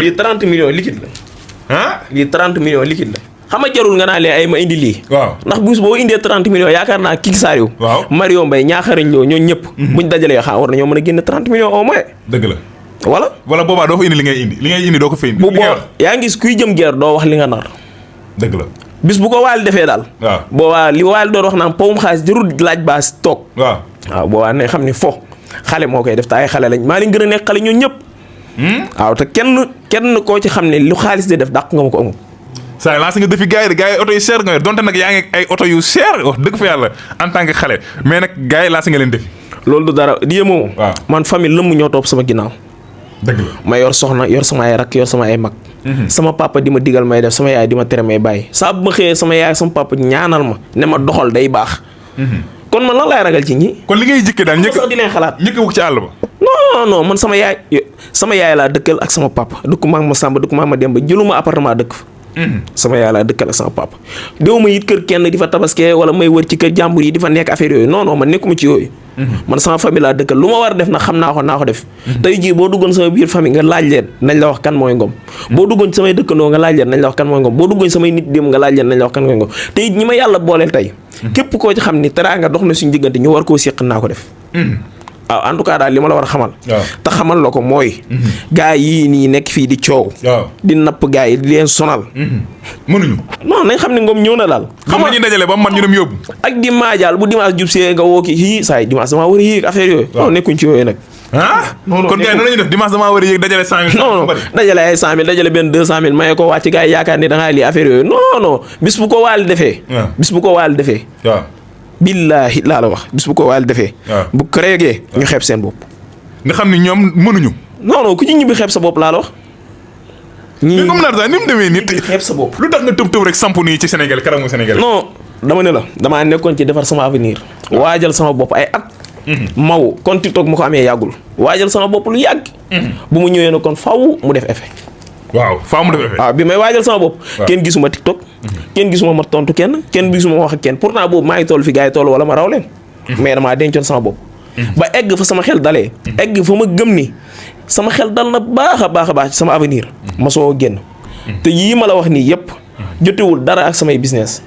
lii 30 millions liquide la. ah lii 30 millions liquide la. xam nga jarul nga naa leen ay ma indi lii. waaw ndax bés boo indee 30 millions yaakaar naa kii Saliou. waaw Mario Mbaye ñaaxarañ loo ñoo ñëpp. buñ dajalee war nañoo mën a génn 30 millions au moins. dëgg la. wala boobaa doo fa indi li ngay indi doo ko fa indi. bu boo yaa ngi gis kuy jëm guerre doo wax li nga nar. dëgg la. bis bu ko waal defee daal. waaw boobaa li waal doon wax naan powum xaalis jarul laaj baas toog. waaw boobaa ne xam ni fo xale moo koy def te ay xale lañ maa leen gën a nekk xale ñoo ñëpp. waaw te kenn koo ci xam ne lu xaalis di def dàq nga ma ko amul. saa lancé nga defi gars yi oto yu cher nga yor donte nag yaa ngi ay oto yu cher wax dëgg fa yàlla en tant que xale mais nag gars yi lancé nga leen defi. loolu du dara di yemoo. waaw man famille lëmm ñoo topp sama ginnaaw. dëgg la ma yor soxna yor sama ay rakk yor sama ay mag. sama papa di ma digal may def sama yaay di ma tere may bàyyi saa bu ma xëyee sama yaay sama papa ñaanal ma ne ma doxal day baax. kon man lan laay ragal ci ñi. kon li ngay jëkkee daal sax di leen xalaat njëkk wuk ci àll ba. non man sama yaay laa dëkkal ak sama papa dëkku maa ma Samba dëkku maa ma Demba jëluma appartement dëkk. sama yaay laa dëkkal ak sama papa. déw ma it kër kenn di fa tabaskee wala may wër ci kër jàmbur yi di fa nekk affaire yooyu non man nekkuma ci yooyu. man sama famille laa dëkkal lu ma war a def nag xam naa ko def. tey jii boo duggoon sama biir famille nga laaj leen nañ la wax kan mooy ngom. boo duggoon samay dëkkandoo nga laaj leen nañ la wax kan mooy ngom boo duggoon samay nit dem nga laaj leen nañ la wax kan mooy ngom te it ñi ma yàlla booleel tey. képp koo ci xam ni teraanga dox na suñu diggante ñu war koo séq naa ko def. waaw en tout cas daal li ma la war a xamal. te xamal la ko mooy. gaa yii nii nekk fii di coow. di napp gaa yi di leen sonal. mënuñu. non nañ xam ne ngom ñëw na daal. xam nga ñu dajale ba man ñu dem yóbbu. ak di maajaal bu dimanche jub see nga woo kii yii saa yi dimanche damaa war a yéeg affaire yooyu. non nekkuñ ci yooyu nag. kon gars yi noonu la ñuy def dimanche damaa war a yéeg dajale 100000. non dajale ay 100000 dajale benn 200000 maye ko wàcc gaa yi yaakaar ni da ngaa lii affaire yooyu non bis bu ko waal defee. bis bu ko waal defee. billaahi laa la wax bis bu ko waal defee. bu créé ñu xeeb seen bopp. nga xam ni ñoom mënuñu. non ku ci ñibbi xeeb sa bopp laa la wax. mais comme Narza ni mu demee nit xeeb sa bopp. lu tax nga tëb rek samp nii ci Sénégal karamu Sénégal. non dama ne la damaa nekkoon ci defar sama avenir. waajal sama bopp ay at. maw kon TikTok mu ko amee yàggul. waajal sama bopp lu yàgg. bu mu ñëwee ne kon faw mu def effet. faaw mu def effet. waaw bi may waajal sama bopp. kenn gisuma TikTok. kenn gisuma ma tontu kenn gisuma wax ak kenn pourtant boobu maa ngi toll fi gars yi toll wala ma raw leen. mais damaa dencoon sama bopp. ba egg fa sama xel dalee. egg fa ma gëm ni sama xel dal na baax a baax ci sama avenir. ma soo génn. te yii ma la wax nii yëpp. jotewul dara ak samay business.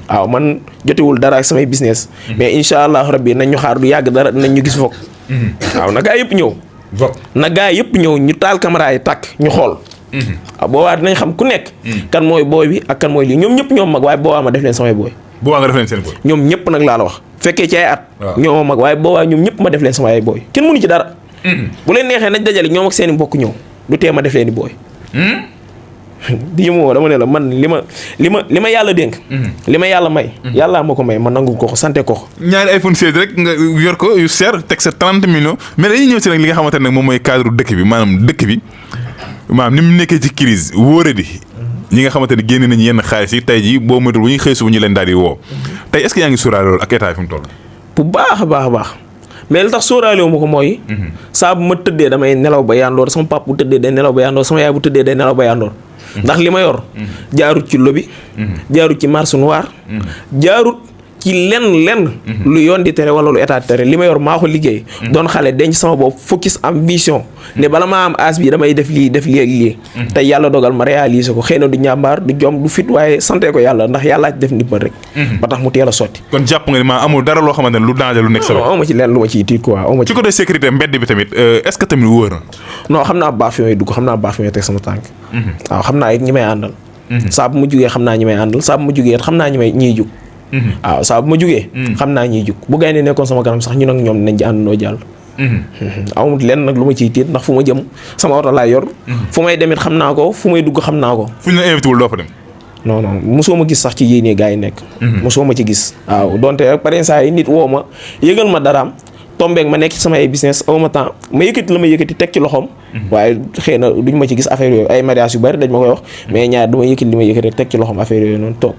waaw man jotewul dara ak samay business. mais incha allah rabbi nañ ñu xaar du yàgg dara nañ ñu gis foog. waaw na gaa yëpp ñëw. na gaa yëpp ñëw ñu taal caméra yi tàkk ñu xool. waaw boobaa dinañ xam ku nekk. kan mooy booy bi ak kan mooy lii ñoom ñëpp ñoom mag waaye boobaa ma def leen samay booy. boobaa nga def leen seen booy. ñoom ñëpp nag laa la wax. fekkee ci ay at. ñoom mag waaye boobaa ñoom ñëpp ma def leen sama ay booy kenn mënu ci dara. bu leen neexee nañ dajale ñoom ak seen i mbokk ñëw du tee ma def leen i booy. di moo dama ne la man li ma yàlla dénk. li ma yàlla may. yàllaa ma ko may ma nangu ko sante ko. ñaari iPhone 16 rek nga yor ko yu seer teg sa 30 millions mais dañuy ñëw si nag li nga xamante ne moom mooy cadre dëkk bi maanaam dëkk bi maanaam ni mu nekkee ci crise wóore di ñi nga xamante ne génne nañu yenn xaalis yi tey jii boo moytuwul bu ñuy xëy suba ñu leen daal di woo tey est-ce que yaa ngi sóoraale loolu ak état fi mu toll. bu baax a baax mais li tax sóoraale wu ma ko mooy. saa bu ma tëddee damay nelaw ba yandoor sama papa bu tëddee day nelaw ba yandoor sama yaay bu tëddee day nelaw ba yandoor. ndax li ma yor. jaarut ci lobby. jaarut ci marché noir. jaarut ci lenn. lu yoon di tere wala lu état di tere li ma yor maa ko liggéey. doon xale denc sama bopp focus ambition. ne bala maa am as bi damay def lii ak lii. te yàlla dogal ma réaliser ko xëy na du ñàmbaar du jom du fit waaye sante ko yàlla ndax yàllaa ci def ndimbal rek. ba tax mu teel a sotti. kon jàpp nga ni maa amul dara loo xamante ne lu danger lu nekk sa. non ma ci lenn lu ma ciy tiit quoi. ci côté sécurité mbedd bi tamit est-ce que tamit wóor na. non xam naa baax fi may dugg xam naa baax fi may teg sama tànk. waaw xam naa it ñi may àndal. saa bu ma jugee xam naa ñi may àndal saa bu ma jugee xam naa ñiy jug. waaw saa bu ma jugee. xam naa ñiy jug bu gaynde nekkoon sama kanam sax ñun ak ñoom dinañ ci àndandoo jàll. amul lenn nag lu ma ciy tiit ndax fu ma jëm sama oto laay yor. fu may demit xam naa ko fu may dugg xam naa ko. fu ñu la invité wul doo fa dem. non mosoo ma gis sax ci yéen gars yi nekk. mosoo ma ci gis. waaw donte par exemple yi nit woo ma yëgal ma daraam tombeeg ma nekk ci sama ay business aw ma temps ma yëkkati la ma yëkkati teg ci loxoom. waaye xëy na duñ ma ci gis affaire yooyu ay mariage yu bari dañ ma koy wax mais ñaar du ma yëkkati li ma yëkkati teg ci loxoom affaire yooyu noonu toog.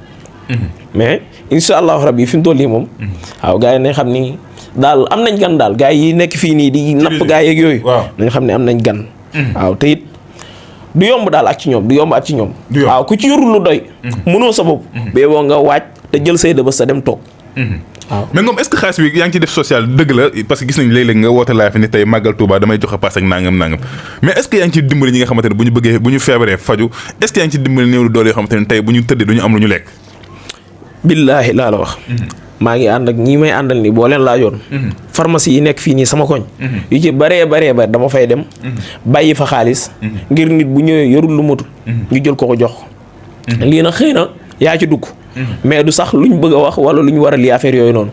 mais incha allahu rabbi fi mu toll nii moom. waaw gars yi nañ xam ni daal am nañ gan daal gars yi nekk fii nii di napp gars yeeg yooyu. nañ xam ne am nañ gan. waaw te it du yomb daal ak ci ñoom du yomb ak ci ñoom. waaw ku ci yorul lu doy. mënoo sa bopp. bee boo nga waaj te jël say dëbës sa dem toog. waaw. mais Ngom est-ce que xaalis bi yaa ngi ci def social dëgg la parce que gis nañ léeg-léeg nga woote live ni tey màggal Touba damay joxe pass ak nangam mais est-ce que yaa ngi ci dimbali ñi nga xamante ne bu ñu feebaree faju est-ce que yaa ngi ci dimbali néew doole yoo xamante ne tey bu ñu tëddee duñu am lu ñu lekk. billaahi laa la wax. maa ngi ànd ak ñi may àndal ni boo leen laajoon. pharmacie yi nekk fii nii sama koñ. yu ci baree dama fay dem. bàyyi fa xaalis. ngir nit bu ñëwee yorul lu matul. ñu jël ko jox ko. lii nag xëy na yaa ci dugg. mais du sax luñ bëgg a wax wala lu ñu war a lii affaire yooyu noonu.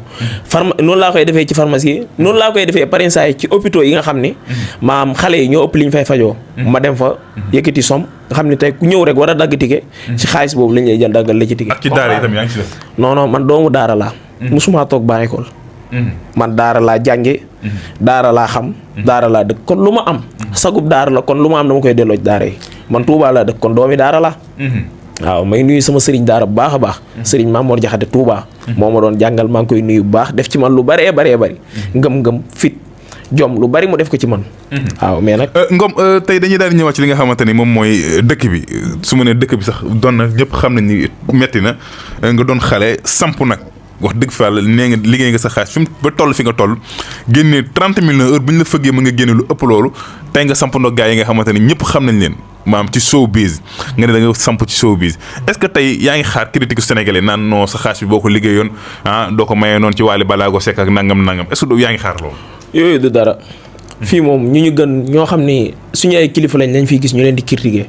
noonu laa koy defee ci pharmacie yi noonu laa koy defee parrain saa yi ci hôpitaux yi nga xam ni. maam xale yi ñoo ëpp li ñu fay fajoo. ma dem fa yëkkati som nga xam ni tey ku ñëw rek war a dagg ticket. ci xaalis boobu lañ lay jël daggal la ci ticket. ak ci daara yi tamit yaa ngi ci def. non man doomu daara laa. musuma toog ba école. man daara laa jànge daara laa xam. daara laa dëkk kon lu ma am. sagub daara la kon lu ma am dama koy delloo ci daara yi man Touba laa dëkk kon doomi daara laa. waaw may nuyu sama sëriñ daara bu baax a baax. sëriñ Mamour Jaxate Touba. moo ma doon jàngal maa ngi koy nuyu bu baax def ci man lu bari. ngëm-ngëm fit jom lu bari mu def ko ci man. waaw mais nag. Ngom tey dañuy daal di ñëwaat ci li nga xamante ni moom mooy dëkk bi su ma nee dëkk bi sax doon na ñëpp xam nañ ni metti na nga doon xale samp nag. wax dëgg fa yàlla nee nga liggéey nga sa xaalis fi mu ba toll fi nga toll génnee 30 millions heure bu ñu la fëggee mën nga génne lu ëpp loolu tey nga sampandoo gars yi nga xamante ne ñëpp xam nañ leen maam ci showbiz nga ne da nga samp ci showbiz est-ce que tey yaa ngi xaar critique sénégalais naan non sa xaalis bi boo ko liggéeyoon doo ko mayee noonu ci Wally Ballago Seck ak nangam est-ce que yaa ngi xaar loolu. yooyu du dara. fii moom ñu gën ñoo xam ni suñu ay kilifa lañ fiy gis ñu leen di critiquer.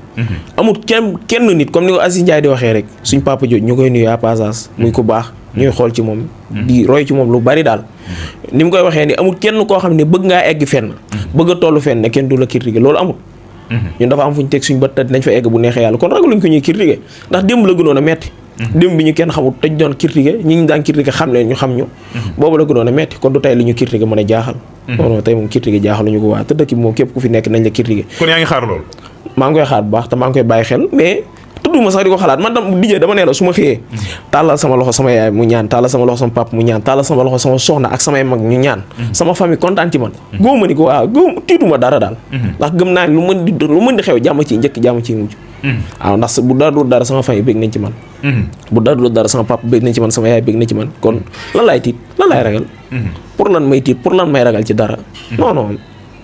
amul kenn nit comme ni ko Aziz Ndiaye di waxee rek suñ papa jooju ñu koy nuyu à passage muy ko baax. ñuy xool ci moom. di roy ci moom lu bari daal. ni mu koy waxee ni amul kenn koo xam ne bëgg ngaa egg fenn. bëgg a toll fenn ne kenn du la critiquer loolu amul. ñun dafa am fu ñu teg suñu bët te dinañ fa egg bu neexee yàlla kon ragaluñ ko ñuy critiquer ndax démb la gënoon a metti. démb bi ñu kenn xamul te ñu doon critiquer ñi ñu daan critiquer xam leen ñu xam ñu. boobu la gënoon a metti kon du tey li ñu critiquer mën a jaaxal. non tey moom critiquer jaaxaluñu ko waa te dëkk bi moom képp ku fi nekk nañ la critiquer. kon yaa ngi xaar loolu. maa ngi koy xaar bu baax te maa ngi koy bàyyi xel mais tudduma sax di ko xalaat man tam dijee dama ne la su ma xëyee tàllal sama loxo sama yaay mu ñaan tàllal sama loxo sama pap mu ñaan tàllal sama loxo sama soxna ak samay mag ñu ñaan sama famille kontaan ci man góoma ni ko waaw tiituma dara daal ndax gëm naa ni lu mën di xew jàmm ci njëkk jàmm ci mujj waaw ndax bu dara dul dara sama famille bëgg nañ ci man bu dara dul dara sama pap bëgg nañ ci man sama yaay bëgg nañ ci man kon lan laay tiit lan laay ragal pour lan may tiit pour lan may ragal ci dara non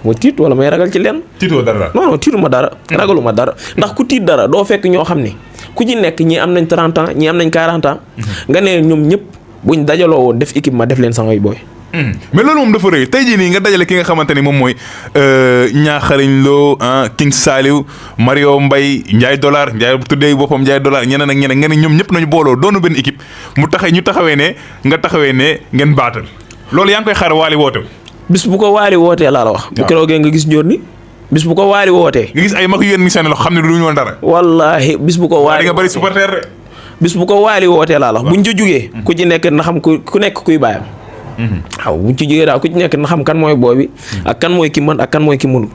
ma tiit wala may ragal ci lenn. tiitoo dara non tiituma dara. ragaluma dara ndax ku tiit dara doo fekk ñoo xam ne ku ci nekk ñii am nañ 30 ans ñii am nañ 40 ans. nga ne ñoom ñëpp buñ dajaloo woon def équipement def leen samay booy. mais loolu moom dafa rëy tey jii nii nga dajale ki nga xamante ni moom mooy Ñaaxariñ Lo King Saliou Mario Mbaye Ndiaye Dollar Ndiaye tuddee boppam Ndiaye Dollar ñeneen ak ñeneen nga ne ñoom ñëpp nañu booloo doonu benn équipe ñu taxawee ne nga taxawee ne ngeen baatal loolu yaa ngi koy xaar Wally woote bis bu ko Wally wootee laa la wax. bu keroogee nga gis njóor ni bis bu ko Wally wootee. nga gis ay mag yu yéen seen loxo xam ne du ñu woon dara. wallaahi bis bu ko Wally nga bëri supporter de. bis bu ko Wally wootee laa la wax buñ ca jugee. ku ci nekk na xam ku nekk kuy bàyyam. waaw buñ ci jugee daal ku ci nekk na xam kan mooy booy bi. ak kan mooy ki mën ak kan mooy ki mënul.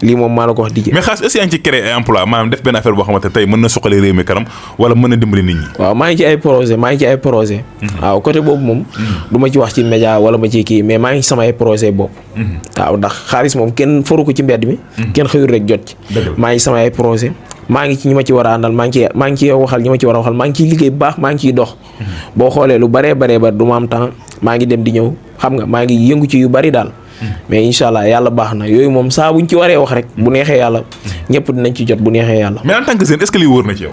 lii moom maa la ko wax dijee. mais xaas est-ce que yaa ngi ci créer ay emploi maanaam def benn affaire boo xamante ne tey mën na suqali réew mi kanam wala mën na dimbali nit ñi. waaw maa ngi ci ay projet waaw côté boobu moom du ma ci wax ci média wala ma ci kii mais maa ngi ci sama ay projet bopp. waaw ndax xaalis moom kenn foru ko ci mbedd mi. kenn xëyul rek jot ci. maa ngi sama ay projet maa ngi ci ñi ma ci war a àndal maa ngi ci waxal ñi ma ci war a waxal maa ngi ciy liggéey bu baax maa ngi ciy dox. boo xoolee lu baree ba du ma am temps maa ngi dem di ñëw xam nga maa ngi yëngu ci yu bari daal. mais incha allah yàlla baax na yooyu moom saa buñ ci waree wax rek bu neexee yàlla ñëpp dinañ ci jot bu neexee yàlla. mais en tant que jeune est-ce que lii wóor na ci yow.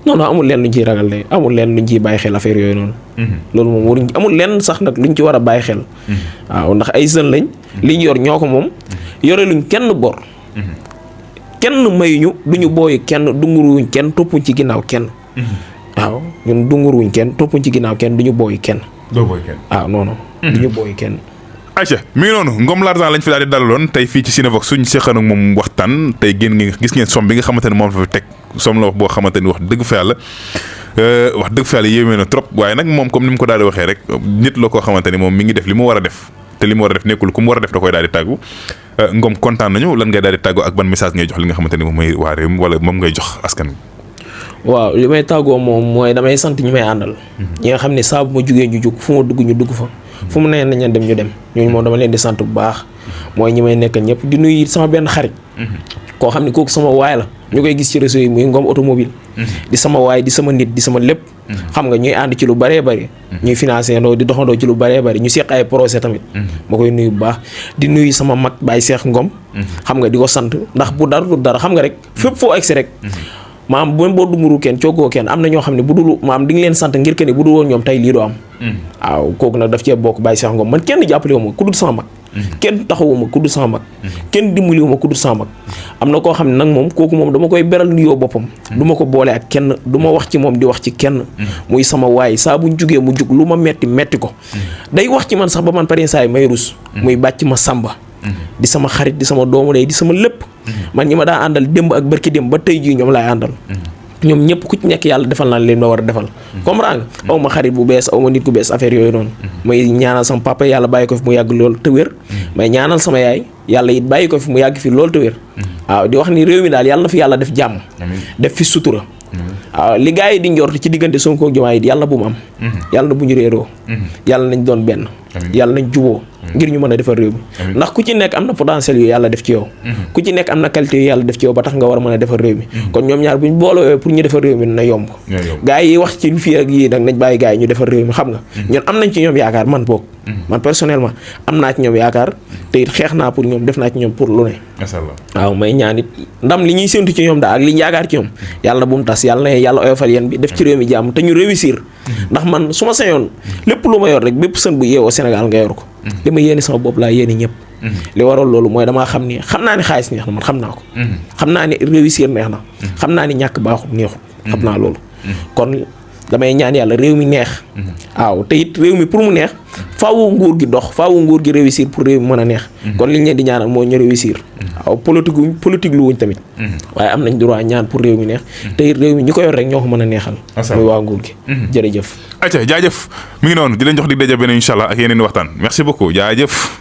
non amul leen luñ ciy ragal de amul leen luñ ciy bàyyi xel affaire yooyu noonu. loolu moom waruñ amul leen sax nag luñ ci war a bàyyi xel. waaw ndax ay jeunes lañ. liñ yor ñoo ko moom. yore luñ kenn bor. kenn mayuñu duñu booyu kenn dunguruwuñ kenn toppuñ ci ginnaaw kenn. waaw ñun dunguruwuñ kenn toppuñ ci ginnaaw kenn duñu booyu kenn. doo booy kenn waaw non duñu booyu kenn. Aïcha mi ngi noonu Ngom l'argent lañ fi daal di dalaloon tey fii ci Cinevox suñ seqan ak moom waxtaan tey génn nga gis ngeen somme bi nga xamante ne moom la fa teg somme la wax boo xamante ni wax dëgg fa yàlla yéeme na trop waaye nag moom comme ni mu ko daal di waxee rek nit la koo xamante ni moom mi ngi def li mu war a def te li mu war a def nekkul ku mu war a def da koy daal di tàggu Ngom kontaan nañu lan ngay daal di tàggu ak ban message ngay jox li nga xamante ni moom mooy waa réew mi wala moom ngay jox askan wi. waaw li may tàggoo moom mooy damay sant ñi may àndal. ñi nga xam ne saa bu ma jugee ñu jug fu ma dugg ñu dugg fa. fu mu nee nañ leen dem ñu dem ñooñu moom dama leen di sant bu baax mooy ñi may nekkal ñëpp di nuyu sama benn xarit. koo xam ne kooku sama waay la. ñu koy gis ci réseau yi muy Ngom automobile di sama waay di sama nit di sama lépp xam nga ñuy ànd ci lu bëree bëri ñuy financé ndoo di doxandoo ci lu bëree bëri ñu seq ay projet tamit ma koy nuyu bu baax di nuyu sama mag Baye Cheikh Ngom xam nga di ko sant ndax bu dara du dara xam nga rek fépp foo egsi rek maam boo dumuru kenn coogoo kenn am na ñoo xam ne bu dul maam di nga leen sant ngir que ne bu dul woon ñoom tey lii doo am waaw kooku nag daf cee bokk Baye Cheikh Ngom man kenn jàppale wu ma ku dul sama mag kenn taxawuma ku dul sama mag kenn dimbaliwu ma ku dul sama mag am na koo xam ne nag moom kooku moom dama koy beral nuyoo boppam du ma ko boole ak kenn du ma wax ci moom di wax ci kenn muy sama waay saa buñ jugee mu jug lu ma metti ko day wax ci man sax ba man pare saa yi may rus muy bàcc ma sàmba di sama xarit di sama doomu day di sama lépp man ñi ma daa àndal démb ak barki démb ba tey jii ñoom laay àndal ñoom ñëpp ku ci nekk yàlla defal naa leen ma war a defal comprendre nga aw ma xarit bu bees aw ma nit ku bees affaire yooyu noonu may ñaanal sama papa yàlla bàyyi ko fi mu yàgg lool te wér may ñaanal sama yaay yàlla it bàyyi ko fi mu yàgg fi lool te wér waaw di wax ni réew mi daal yàlla na fi yàlla def jàmm def fi sutura waaw li gars yi di njort ci diggante Sonko ak Diomaye it yàlla bu mu am yàlla na bu ñu réeroo yàlla nañ doon benn yàlla nañ juboo ngir ñu mën a defar réew mi ndax ku ci nekk am na potentiel yu yàlla def ci yow ku ci nekk am na qualité yu yàlla def ci yow ba tax nga war a mën a defar réew mi kon ñoom ñaar buñ booloo pour ñu defar réew mi na yomb gars yi wax ci fii ak yii nag nañ bàyyi gars yi ñu defar réew mi xam nga ñun am nañ ci ñoom yaakaar man boog man personnellement am naa ci ñoom yaakaar te it xeex naa pour ñoom def naa ci ñoom pour lu ne waaw may ñaan it ndam li ñuy séntu ci ñoom daal ak li ñu yaakaar ci ñoom yàlla bu mu tas yàlla na yàlla oyofal yéen bi def ci réew mi jàmm te ñu réussir ndax man su ma sañoon lépp lu ma yor rek bépp sën bu yeewoo Sénégal nga yor ko li ma yéene sama bopp laa yéene ñëpp li waral loolu mooy damaa xam ni xaalis neex na man xam naa ko xam naa ni réussir neex na xam naa ni ñàkk baaxut neexut xam naa loolu kon damay ñaan yàlla réew mi neex waaw te it réew mi pour mu neex faawu nguur gi dox faawu nguur gi réussir pour réew mi mën a neex kon liñ leen di ñaanal mooy ñu réussir waaw politique lu wuñ tamit waaye am nañ droit ñaan pour réew mi neex te it réew mi ñi ko yor rek ñoo ko mën a neexal muy waa nguur gi jërëjëf acca jaajëf mi ngi noonu di leen jox dig daje beneen incha allah ak yeneen waxtaan merci beaucoup jaajëf